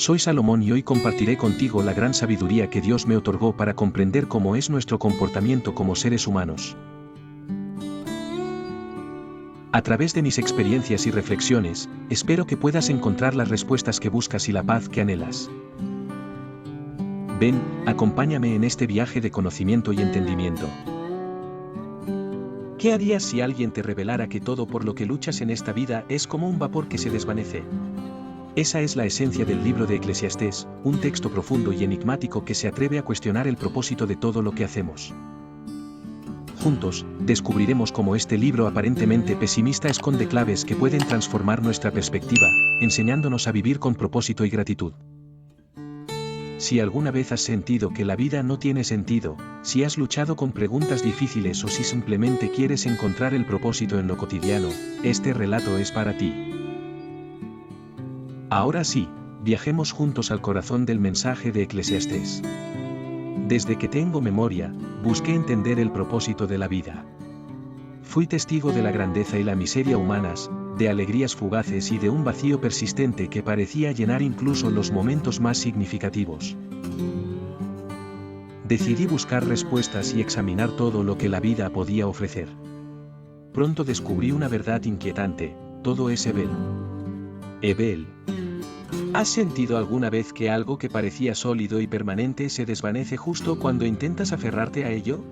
Soy Salomón y hoy compartiré contigo la gran sabiduría que Dios me otorgó para comprender cómo es nuestro comportamiento como seres humanos. A través de mis experiencias y reflexiones, espero que puedas encontrar las respuestas que buscas y la paz que anhelas. Ven, acompáñame en este viaje de conocimiento y entendimiento. ¿Qué harías si alguien te revelara que todo por lo que luchas en esta vida es como un vapor que se desvanece? Esa es la esencia del libro de Eclesiastés, un texto profundo y enigmático que se atreve a cuestionar el propósito de todo lo que hacemos. Juntos, descubriremos cómo este libro aparentemente pesimista esconde claves que pueden transformar nuestra perspectiva, enseñándonos a vivir con propósito y gratitud. Si alguna vez has sentido que la vida no tiene sentido, si has luchado con preguntas difíciles o si simplemente quieres encontrar el propósito en lo cotidiano, este relato es para ti. Ahora sí, viajemos juntos al corazón del mensaje de Eclesiastés. Desde que tengo memoria, busqué entender el propósito de la vida. Fui testigo de la grandeza y la miseria humanas, de alegrías fugaces y de un vacío persistente que parecía llenar incluso los momentos más significativos. Decidí buscar respuestas y examinar todo lo que la vida podía ofrecer. Pronto descubrí una verdad inquietante: todo es Ebel. Ebel. ¿Has sentido alguna vez que algo que parecía sólido y permanente se desvanece justo cuando intentas aferrarte a ello?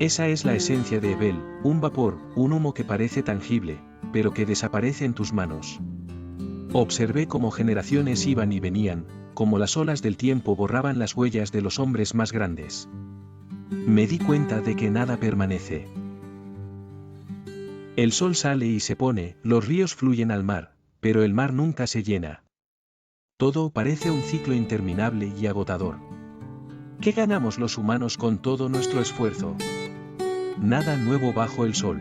Esa es la esencia de Ebel, un vapor, un humo que parece tangible, pero que desaparece en tus manos. Observé cómo generaciones iban y venían, cómo las olas del tiempo borraban las huellas de los hombres más grandes. Me di cuenta de que nada permanece. El sol sale y se pone, los ríos fluyen al mar, pero el mar nunca se llena. Todo parece un ciclo interminable y agotador. ¿Qué ganamos los humanos con todo nuestro esfuerzo? Nada nuevo bajo el sol.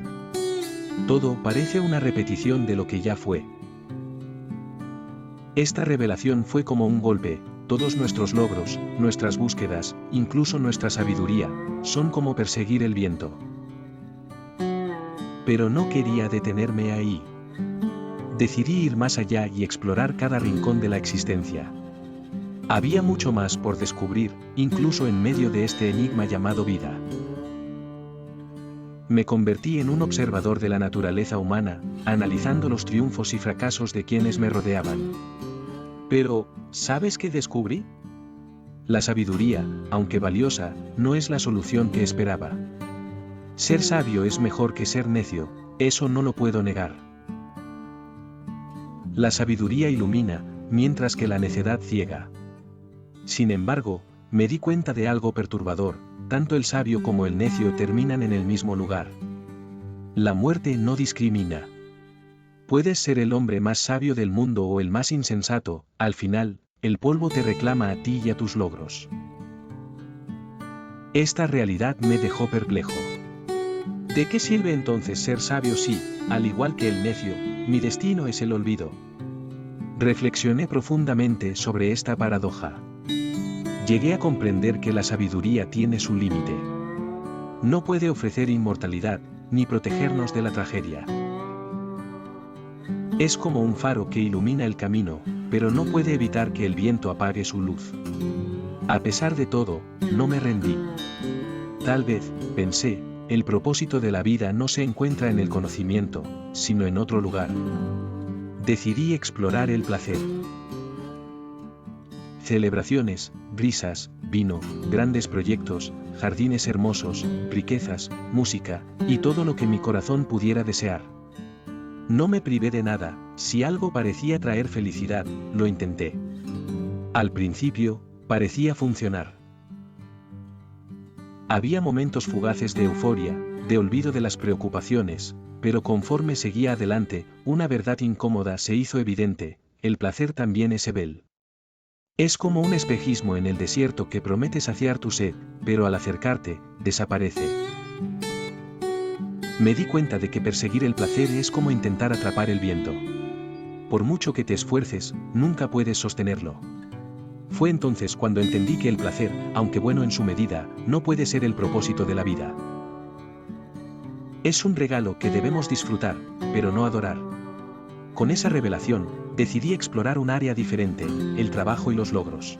Todo parece una repetición de lo que ya fue. Esta revelación fue como un golpe: todos nuestros logros, nuestras búsquedas, incluso nuestra sabiduría, son como perseguir el viento. Pero no quería detenerme ahí. Decidí ir más allá y explorar cada rincón de la existencia. Había mucho más por descubrir, incluso en medio de este enigma llamado vida. Me convertí en un observador de la naturaleza humana, analizando los triunfos y fracasos de quienes me rodeaban. Pero, ¿sabes qué descubrí? La sabiduría, aunque valiosa, no es la solución que esperaba. Ser sabio es mejor que ser necio, eso no lo puedo negar. La sabiduría ilumina, mientras que la necedad ciega. Sin embargo, me di cuenta de algo perturbador: tanto el sabio como el necio terminan en el mismo lugar. La muerte no discrimina. Puedes ser el hombre más sabio del mundo o el más insensato, al final, el polvo te reclama a ti y a tus logros. Esta realidad me dejó perplejo. ¿De qué sirve entonces ser sabio si, al igual que el necio, mi destino es el olvido? Reflexioné profundamente sobre esta paradoja. Llegué a comprender que la sabiduría tiene su límite. No puede ofrecer inmortalidad, ni protegernos de la tragedia. Es como un faro que ilumina el camino, pero no puede evitar que el viento apague su luz. A pesar de todo, no me rendí. Tal vez, pensé, el propósito de la vida no se encuentra en el conocimiento, sino en otro lugar. Decidí explorar el placer. Celebraciones, brisas, vino, grandes proyectos, jardines hermosos, riquezas, música, y todo lo que mi corazón pudiera desear. No me privé de nada. Si algo parecía traer felicidad, lo intenté. Al principio, parecía funcionar. Había momentos fugaces de euforia, de olvido de las preocupaciones, pero conforme seguía adelante, una verdad incómoda se hizo evidente: el placer también es Ebel. Es como un espejismo en el desierto que promete saciar tu sed, pero al acercarte, desaparece. Me di cuenta de que perseguir el placer es como intentar atrapar el viento. Por mucho que te esfuerces, nunca puedes sostenerlo. Fue entonces cuando entendí que el placer, aunque bueno en su medida, no puede ser el propósito de la vida. Es un regalo que debemos disfrutar, pero no adorar. Con esa revelación, decidí explorar un área diferente, el trabajo y los logros.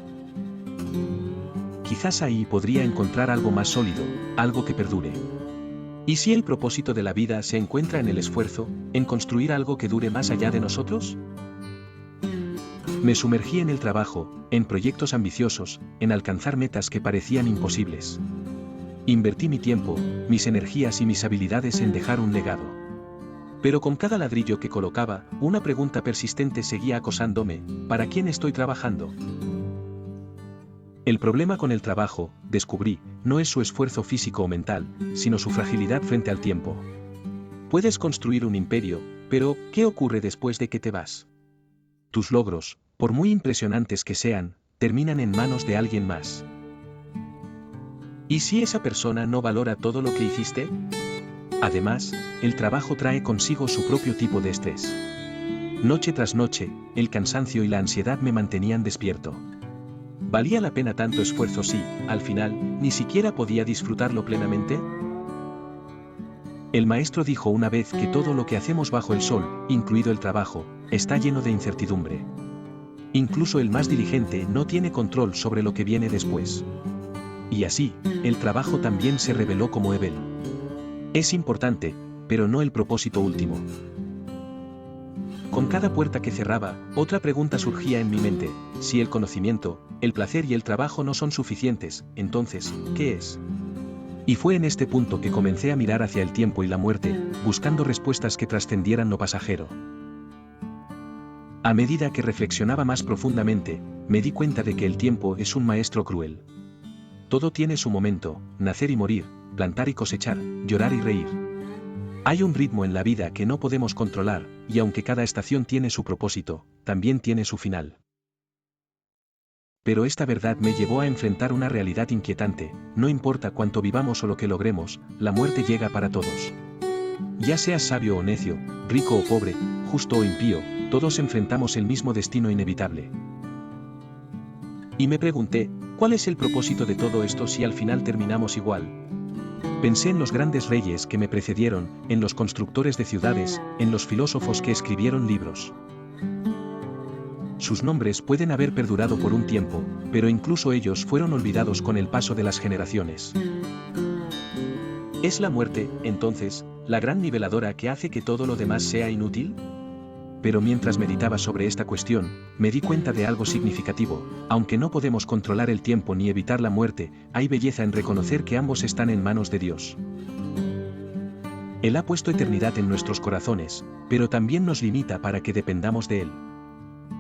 Quizás ahí podría encontrar algo más sólido, algo que perdure. ¿Y si el propósito de la vida se encuentra en el esfuerzo, en construir algo que dure más allá de nosotros? Me sumergí en el trabajo, en proyectos ambiciosos, en alcanzar metas que parecían imposibles. Invertí mi tiempo, mis energías y mis habilidades en dejar un legado. Pero con cada ladrillo que colocaba, una pregunta persistente seguía acosándome: ¿para quién estoy trabajando? El problema con el trabajo, descubrí, no es su esfuerzo físico o mental, sino su fragilidad frente al tiempo. Puedes construir un imperio, pero ¿qué ocurre después de que te vas? Tus logros, por muy impresionantes que sean, terminan en manos de alguien más. ¿Y si esa persona no valora todo lo que hiciste? Además, el trabajo trae consigo su propio tipo de estrés. Noche tras noche, el cansancio y la ansiedad me mantenían despierto. ¿Valía la pena tanto esfuerzo si, al final, ni siquiera podía disfrutarlo plenamente? El maestro dijo una vez que todo lo que hacemos bajo el sol, incluido el trabajo, está lleno de incertidumbre. Incluso el más diligente no tiene control sobre lo que viene después. Y así, el trabajo también se reveló como Ebel. Es importante, pero no el propósito último. Con cada puerta que cerraba, otra pregunta surgía en mi mente: si el conocimiento, el placer y el trabajo no son suficientes, entonces, ¿qué es? Y fue en este punto que comencé a mirar hacia el tiempo y la muerte, buscando respuestas que trascendieran lo pasajero. A medida que reflexionaba más profundamente, me di cuenta de que el tiempo es un maestro cruel. Todo tiene su momento: nacer y morir, plantar y cosechar, llorar y reír. Hay un ritmo en la vida que no podemos controlar, y aunque cada estación tiene su propósito, también tiene su final. Pero esta verdad me llevó a enfrentar una realidad inquietante: no importa cuánto vivamos o lo que logremos, la muerte llega para todos. Ya seas sabio o necio, rico o pobre, justo o impío, todos enfrentamos el mismo destino inevitable. Y me pregunté, ¿cuál es el propósito de todo esto si al final terminamos igual? Pensé en los grandes reyes que me precedieron, en los constructores de ciudades, en los filósofos que escribieron libros. Sus nombres pueden haber perdurado por un tiempo, pero incluso ellos fueron olvidados con el paso de las generaciones. ¿Es la muerte, entonces, la gran niveladora que hace que todo lo demás sea inútil? Pero mientras meditaba sobre esta cuestión, me di cuenta de algo significativo: aunque no podemos controlar el tiempo ni evitar la muerte, hay belleza en reconocer que ambos están en manos de Dios. Él ha puesto eternidad en nuestros corazones, pero también nos limita para que dependamos de Él.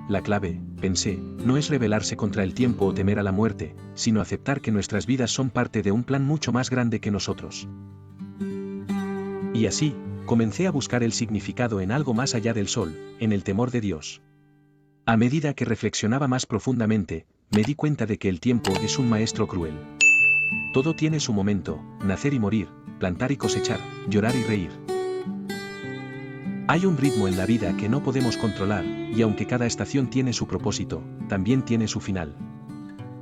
La clave, pensé, no es rebelarse contra el tiempo o temer a la muerte, sino aceptar que nuestras vidas son parte de un plan mucho más grande que nosotros. Y así, comencé a buscar el significado en algo más allá del sol, en el temor de Dios. A medida que reflexionaba más profundamente, me di cuenta de que el tiempo es un maestro cruel. Todo tiene su momento: nacer y morir, plantar y cosechar, llorar y reír. Hay un ritmo en la vida que no podemos controlar, y aunque cada estación tiene su propósito, también tiene su final.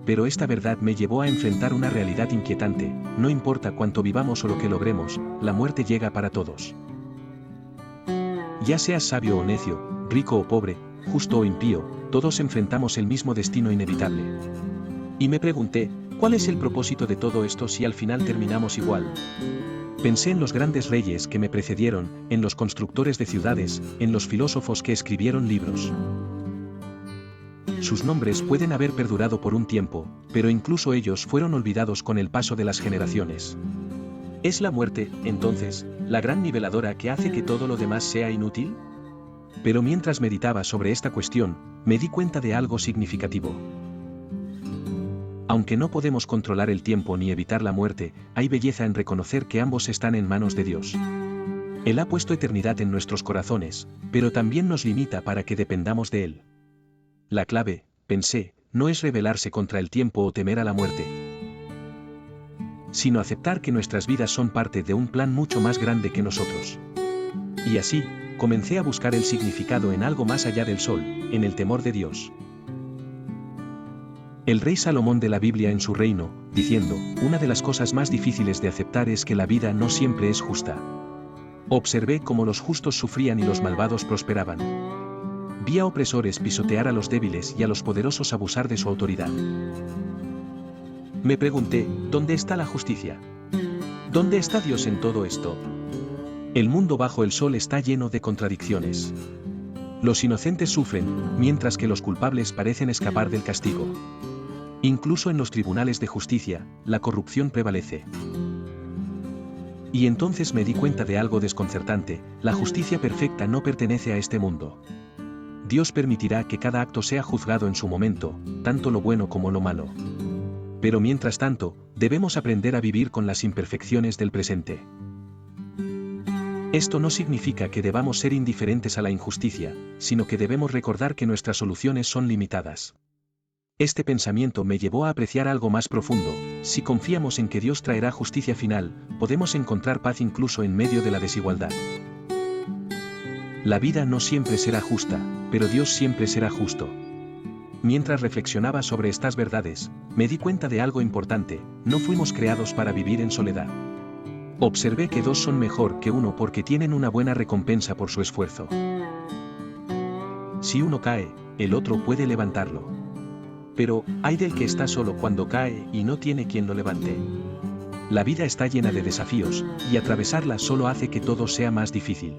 Pero esta verdad me llevó a enfrentar una realidad inquietante: no importa cuánto vivamos o lo que logremos, la muerte llega para todos. Ya seas sabio o necio, rico o pobre, justo o impío, todos enfrentamos el mismo destino inevitable. Y me pregunté, ¿cuál es el propósito de todo esto si al final terminamos igual? Pensé en los grandes reyes que me precedieron, en los constructores de ciudades, en los filósofos que escribieron libros. Sus nombres pueden haber perdurado por un tiempo, pero incluso ellos fueron olvidados con el paso de las generaciones. ¿Es la muerte, entonces, la gran niveladora que hace que todo lo demás sea inútil? Pero mientras meditaba sobre esta cuestión, me di cuenta de algo significativo. Aunque no podemos controlar el tiempo ni evitar la muerte, hay belleza en reconocer que ambos están en manos de Dios. Él ha puesto eternidad en nuestros corazones, pero también nos limita para que dependamos de Él. La clave, pensé, no es rebelarse contra el tiempo o temer a la muerte, sino aceptar que nuestras vidas son parte de un plan mucho más grande que nosotros. Y así, comencé a buscar el significado en algo más allá del sol, en el temor de Dios. El rey Salomón de la Biblia en su reino, diciendo, una de las cosas más difíciles de aceptar es que la vida no siempre es justa. Observé cómo los justos sufrían y los malvados prosperaban. Vi a opresores pisotear a los débiles y a los poderosos abusar de su autoridad. Me pregunté, ¿dónde está la justicia? ¿Dónde está Dios en todo esto? El mundo bajo el sol está lleno de contradicciones. Los inocentes sufren, mientras que los culpables parecen escapar del castigo. Incluso en los tribunales de justicia, la corrupción prevalece. Y entonces me di cuenta de algo desconcertante: la justicia perfecta no pertenece a este mundo. Dios permitirá que cada acto sea juzgado en su momento, tanto lo bueno como lo malo. Pero mientras tanto, debemos aprender a vivir con las imperfecciones del presente. Esto no significa que debamos ser indiferentes a la injusticia, sino que debemos recordar que nuestras soluciones son limitadas. Este pensamiento me llevó a apreciar algo más profundo: si confiamos en que Dios traerá justicia final, podemos encontrar paz incluso en medio de la desigualdad. La vida no siempre será justa, pero Dios siempre será justo. Mientras reflexionaba sobre estas verdades, me di cuenta de algo importante: no fuimos creados para vivir en soledad. Observé que dos son mejor que uno porque tienen una buena recompensa por su esfuerzo. Si uno cae, el otro puede levantarlo. Pero, ay del que está solo cuando cae y no tiene quien lo levante. La vida está llena de desafíos, y atravesarla solo hace que todo sea más difícil.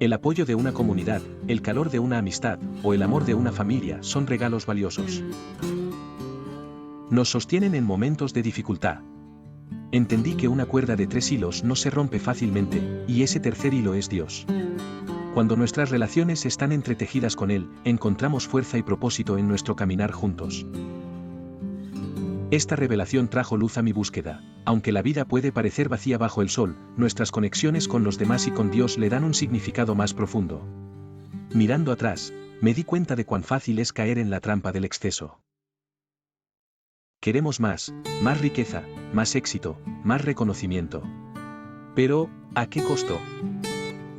El apoyo de una comunidad, el calor de una amistad, o el amor de una familia son regalos valiosos. Nos sostienen en momentos de dificultad. Entendí que una cuerda de 3 hilos no se rompe fácilmente, y ese tercer hilo es Dios. Cuando nuestras relaciones están entretejidas con Él, encontramos fuerza y propósito en nuestro caminar juntos. Esta revelación trajo luz a mi búsqueda. Aunque la vida puede parecer vacía bajo el sol, nuestras conexiones con los demás y con Dios le dan un significado más profundo. Mirando atrás, me di cuenta de cuán fácil es caer en la trampa del exceso. Queremos más riqueza, más éxito, más reconocimiento. Pero, ¿a qué costo?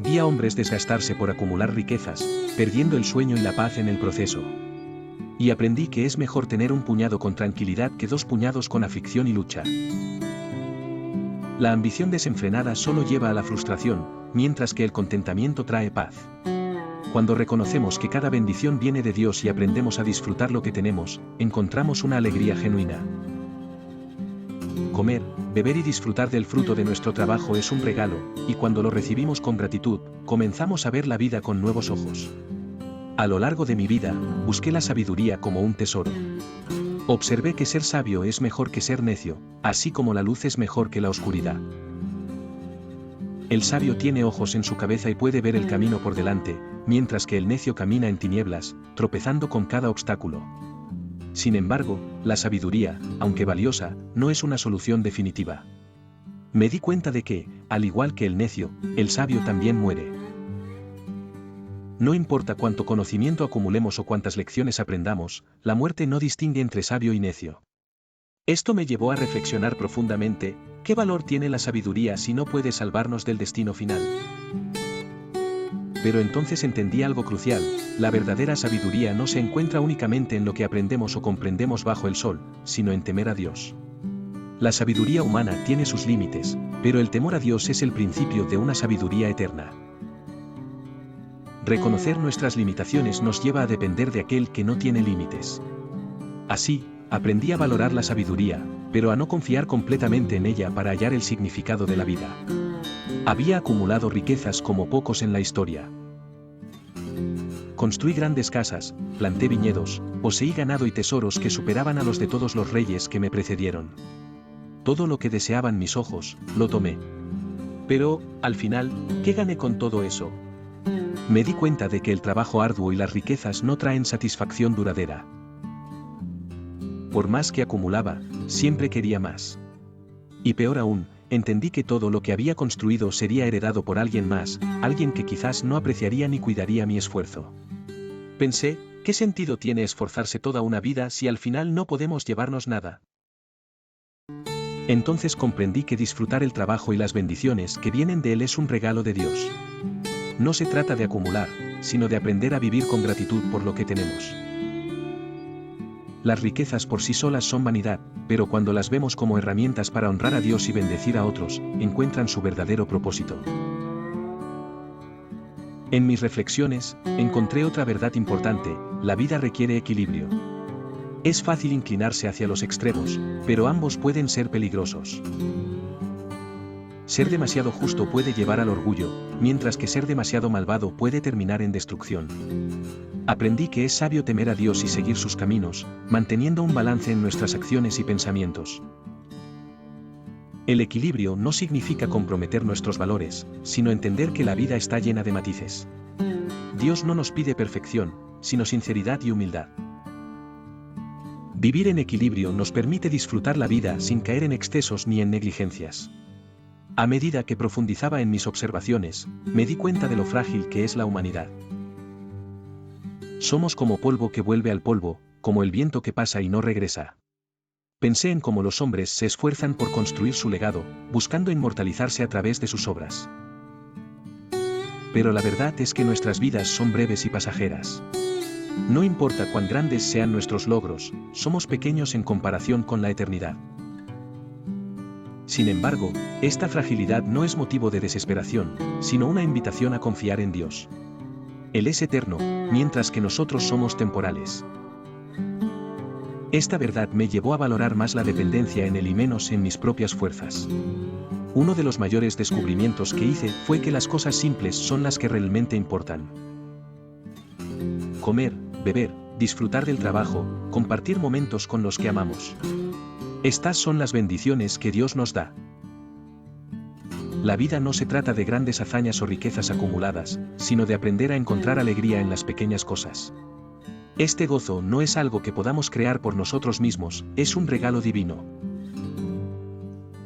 Vi a hombres desgastarse por acumular riquezas, perdiendo el sueño y la paz en el proceso. Y aprendí que es mejor tener un puñado con tranquilidad que 2 puñados con aflicción y lucha. La ambición desenfrenada solo lleva a la frustración, mientras que el contentamiento trae paz. Cuando reconocemos que cada bendición viene de Dios y aprendemos a disfrutar lo que tenemos, encontramos una alegría genuina. Comer, beber y disfrutar del fruto de nuestro trabajo es un regalo, y cuando lo recibimos con gratitud, comenzamos a ver la vida con nuevos ojos. A lo largo de mi vida, busqué la sabiduría como un tesoro. Observé que ser sabio es mejor que ser necio, así como la luz es mejor que la oscuridad. El sabio tiene ojos en su cabeza y puede ver el camino por delante, mientras que el necio camina en tinieblas, tropezando con cada obstáculo. Sin embargo, la sabiduría, aunque valiosa, no es una solución definitiva. Me di cuenta de que, al igual que el necio, el sabio también muere. No importa cuánto conocimiento acumulemos o cuántas lecciones aprendamos, la muerte no distingue entre sabio y necio. Esto me llevó a reflexionar profundamente: ¿qué valor tiene la sabiduría si no puede salvarnos del destino final? Pero entonces entendí algo crucial: la verdadera sabiduría no se encuentra únicamente en lo que aprendemos o comprendemos bajo el sol, sino en temer a Dios. La sabiduría humana tiene sus límites, pero el temor a Dios es el principio de una sabiduría eterna. Reconocer nuestras limitaciones nos lleva a depender de aquel que no tiene límites. Así, aprendí a valorar la sabiduría, pero a no confiar completamente en ella para hallar el significado de la vida. Había acumulado riquezas como pocos en la historia. Construí grandes casas, planté viñedos, poseí ganado y tesoros que superaban a los de todos los reyes que me precedieron. Todo lo que deseaban mis ojos, lo tomé. Pero, al final, ¿qué gané con todo eso? Me di cuenta de que el trabajo arduo y las riquezas no traen satisfacción duradera. Por más que acumulaba, siempre quería más. Y peor aún, entendí que todo lo que había construido sería heredado por alguien más, alguien que quizás no apreciaría ni cuidaría mi esfuerzo. Pensé, ¿qué sentido tiene esforzarse toda una vida si al final no podemos llevarnos nada? Entonces comprendí que disfrutar el trabajo y las bendiciones que vienen de él es un regalo de Dios. No se trata de acumular, sino de aprender a vivir con gratitud por lo que tenemos. Las riquezas por sí solas son vanidad, pero cuando las vemos como herramientas para honrar a Dios y bendecir a otros, encuentran su verdadero propósito. En mis reflexiones, encontré otra verdad importante: la vida requiere equilibrio. Es fácil inclinarse hacia los extremos, pero ambos pueden ser peligrosos. Ser demasiado justo puede llevar al orgullo, mientras que ser demasiado malvado puede terminar en destrucción. Aprendí que es sabio temer a Dios y seguir sus caminos, manteniendo un balance en nuestras acciones y pensamientos. El equilibrio no significa comprometer nuestros valores, sino entender que la vida está llena de matices. Dios no nos pide perfección, sino sinceridad y humildad. Vivir en equilibrio nos permite disfrutar la vida sin caer en excesos ni en negligencias. A medida que profundizaba en mis observaciones, me di cuenta de lo frágil que es la humanidad. Somos como polvo que vuelve al polvo, como el viento que pasa y no regresa. Pensé en cómo los hombres se esfuerzan por construir su legado, buscando inmortalizarse a través de sus obras. Pero la verdad es que nuestras vidas son breves y pasajeras. No importa cuán grandes sean nuestros logros, somos pequeños en comparación con la eternidad. Sin embargo, esta fragilidad no es motivo de desesperación, sino una invitación a confiar en Dios. Él es eterno, mientras que nosotros somos temporales. Esta verdad me llevó a valorar más la dependencia en Él y menos en mis propias fuerzas. Uno de los mayores descubrimientos que hice fue que las cosas simples son las que realmente importan. Comer, beber, disfrutar del trabajo, compartir momentos con los que amamos. Estas son las bendiciones que Dios nos da. La vida no se trata de grandes hazañas o riquezas acumuladas, sino de aprender a encontrar alegría en las pequeñas cosas. Este gozo no es algo que podamos crear por nosotros mismos, es un regalo divino.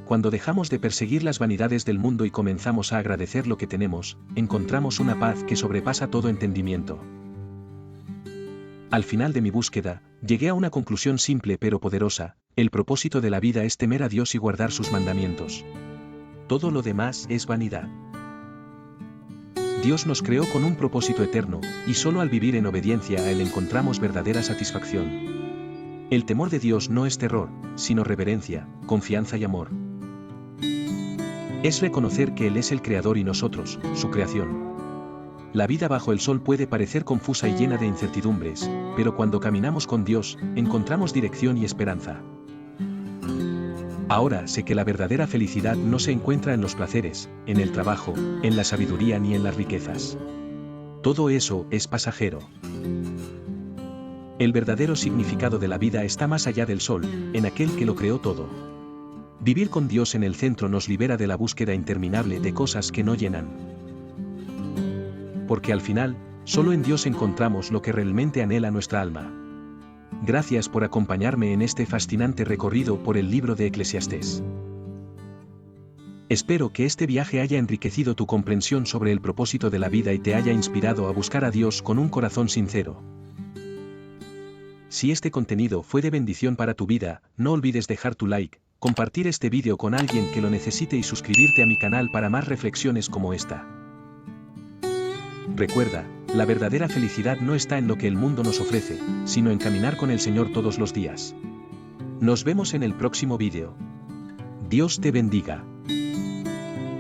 Cuando dejamos de perseguir las vanidades del mundo y comenzamos a agradecer lo que tenemos, encontramos una paz que sobrepasa todo entendimiento. Al final de mi búsqueda, llegué a una conclusión simple pero poderosa: el propósito de la vida es temer a Dios y guardar sus mandamientos. Todo lo demás es vanidad. Dios nos creó con un propósito eterno, y solo al vivir en obediencia a Él encontramos verdadera satisfacción. El temor de Dios no es terror, sino reverencia, confianza y amor. Es reconocer que Él es el Creador y nosotros, su creación. La vida bajo el sol puede parecer confusa y llena de incertidumbres, pero cuando caminamos con Dios, encontramos dirección y esperanza. Ahora sé que la verdadera felicidad no se encuentra en los placeres, en el trabajo, en la sabiduría ni en las riquezas. Todo eso es pasajero. El verdadero significado de la vida está más allá del sol, en aquel que lo creó todo. Vivir con Dios en el centro nos libera de la búsqueda interminable de cosas que no llenan. Porque al final, solo en Dios encontramos lo que realmente anhela nuestra alma. Gracias por acompañarme en este fascinante recorrido por el libro de Eclesiastés. Espero que este viaje haya enriquecido tu comprensión sobre el propósito de la vida y te haya inspirado a buscar a Dios con un corazón sincero. Si este contenido fue de bendición para tu vida, no olvides dejar tu like, compartir este vídeo con alguien que lo necesite y suscribirte a mi canal para más reflexiones como esta. Recuerda, la verdadera felicidad no está en lo que el mundo nos ofrece, sino en caminar con el Señor todos los días. Nos vemos en el próximo vídeo. Dios te bendiga.